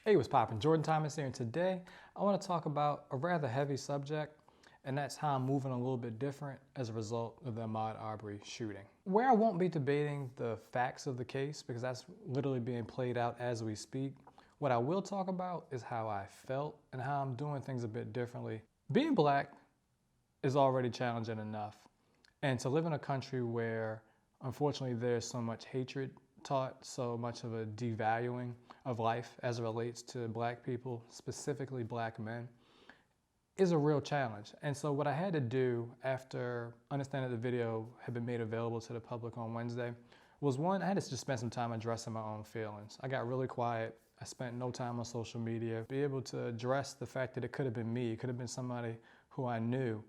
Hey, what's poppin'? Jordan Thomas here, and today I want to talk about a rather heavy subject, and that's how I'm moving a little bit different as a result of the Ahmaud Arbery shooting. Where I won't be debating the facts of the case, because that's literally being played out as we speak. What I will talk about is how I felt and how I'm doing things a bit differently. Being black is already challenging enough, and to live in a country where unfortunately there's so much hatred taught, so much of a devaluing of life as it relates to black people, specifically black men, is a real challenge. And so what I had to do after understanding that the video had been made available to the public on Wednesday was, one, I had to just spend some time addressing my own feelings. I got really quiet. I spent no time on social media. Be able to address the fact that it could have been me. It could have been somebody who I knew.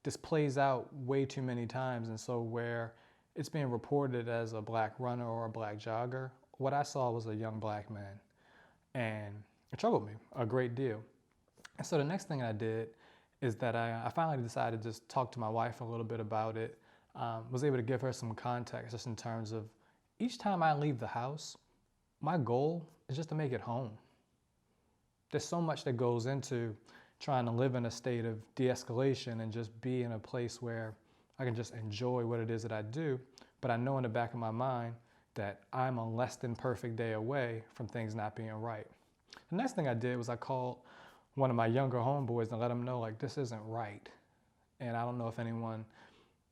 This plays out way too many times. And so where it's being reported as a black runner or a black jogger, what I saw was a young black man. And it troubled me a great deal. And so the next thing I did is that I finally decided to just talk to my wife a little bit about it. Was able to give her some context just in terms of each time I leave the house, my goal is just to make it home. There's so much that goes into trying to live in a state of de-escalation and just be in a place where I can just enjoy what it is that I do, but I know in the back of my mind that I'm a less than perfect day away from things not being right. The next thing I did was I called one of my younger homeboys and let him know, like, this isn't right. And I don't know if anyone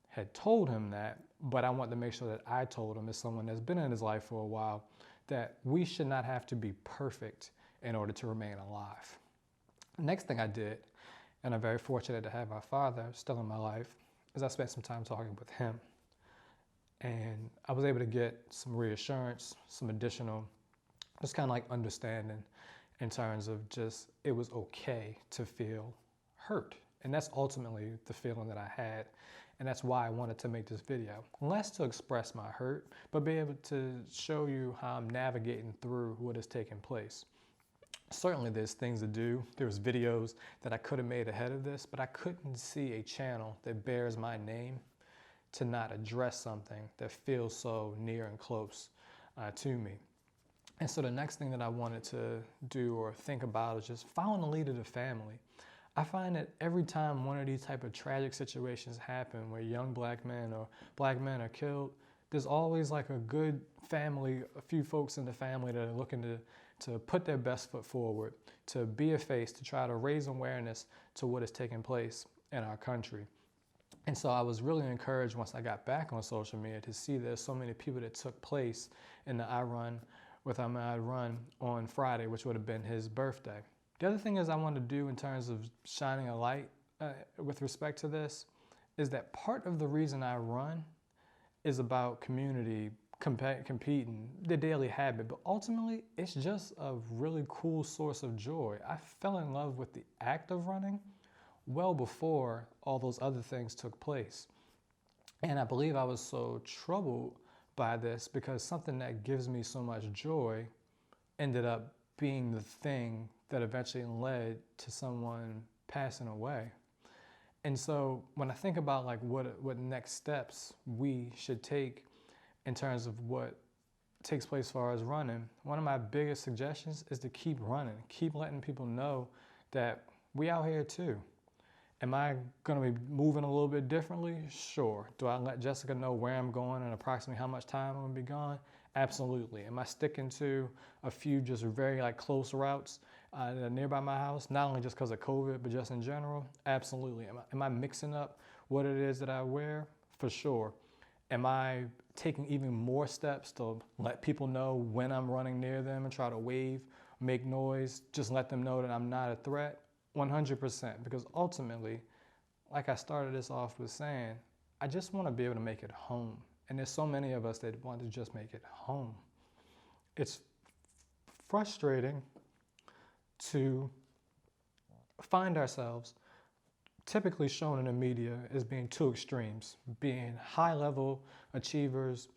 had told him that, but I want to make sure that I told him, as someone that's been in his life for a while, that we should not have to be perfect in order to remain alive. The next thing I did, and I'm very fortunate to have my father still in my life, is I spent some time talking with him. And I was able to get some reassurance, some additional, just kind of like understanding in terms of just, it was okay to feel hurt. And that's ultimately the feeling that I had. And that's why I wanted to make this video. Less to express my hurt, but be able to show you how I'm navigating through what is taking place. Certainly there's things to do. There's videos that I could have made ahead of this, but I couldn't see a channel that bears my name to not address something that feels so near and close to me. And so the next thing that I wanted to do or think about is just following the lead of the family. I find that every time one of these type of tragic situations happen where young black men or black men are killed, there's always like a good family, a few folks in the family that are looking to put their best foot forward, to be a face, to try to raise awareness to what is taking place in our country. And so I was really encouraged once I got back on social media to see there's so many people that took place in the I Run with Ahmaud run on Friday, which would have been his birthday. The other thing is I wanted to do in terms of shining a light with respect to this is that part of the reason I run is about community, competing, the daily habit, but ultimately it's just a really cool source of joy. I fell in love with the act of running well before all those other things took place. And I believe I was so troubled by this because something that gives me so much joy ended up being the thing that eventually led to someone passing away. And so when I think about like what next steps we should take in terms of what takes place as far as running, one of my biggest suggestions is to keep running, keep letting people know that we out here too. Am I going to be moving a little bit differently? Sure. Do I let Jessica know where I'm going and approximately how much time I'm going to be gone? Absolutely. Am I sticking to a few just very like close routes that are nearby my house? Not only just because of COVID, but just in general? Absolutely. Am I mixing up what it is that I wear? For sure. Am I taking even more steps to let people know when I'm running near them and try to wave, make noise, just let them know that I'm not a threat? 100%, because ultimately, like I started this off with saying, I just want to be able to make it home. And there's so many of us that want to just make it home. It's frustrating to find ourselves typically shown in the media as being two extremes, being high-level achievers,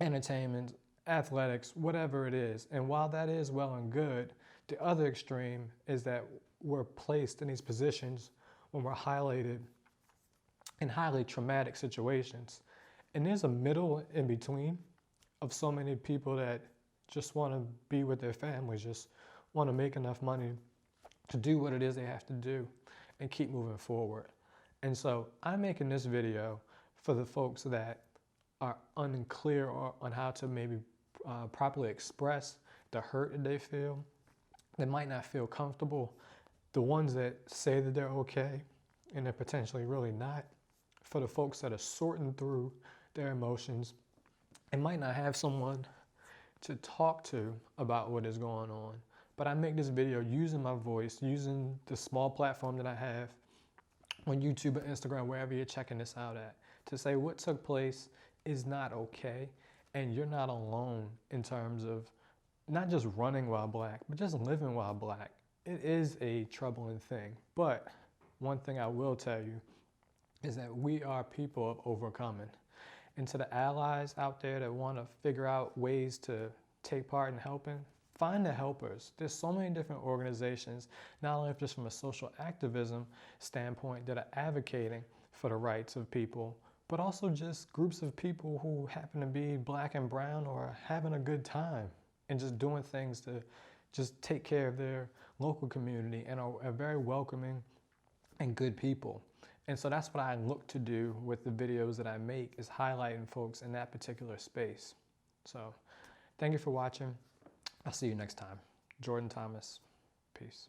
entertainment, athletics, whatever it is. And while that is well and good, the other extreme is that we're placed in these positions when we're highlighted in highly traumatic situations. And there's a middle in between of so many people that just want to be with their families, just want to make enough money to do what it is they have to do and keep moving forward. And so I'm making this video for the folks that are unclear on how to maybe properly express the hurt that they feel. They might not feel comfortable. The ones that say that they're okay and they're potentially really not. For the folks that are sorting through their emotions and might not have someone to talk to about what is going on. But I make this video using my voice, using the small platform that I have on YouTube or Instagram, wherever you're checking this out at, to say what took place is not okay. And you're not alone in terms of not just running while black, but just living while black. It is a troubling thing. But one thing I will tell you is that we are people of overcoming. And to the allies out there that want to figure out ways to take part in helping, find the helpers. There's so many different organizations, not only just from a social activism standpoint, that are advocating for the rights of people, but also just groups of people who happen to be black and brown or having a good time and just doing things to just take care of their local community and are very welcoming and good people. And so that's what I look to do with the videos that I make, is highlighting folks in that particular space. So thank you for watching. I'll see you next time. Jordan Thomas. Peace.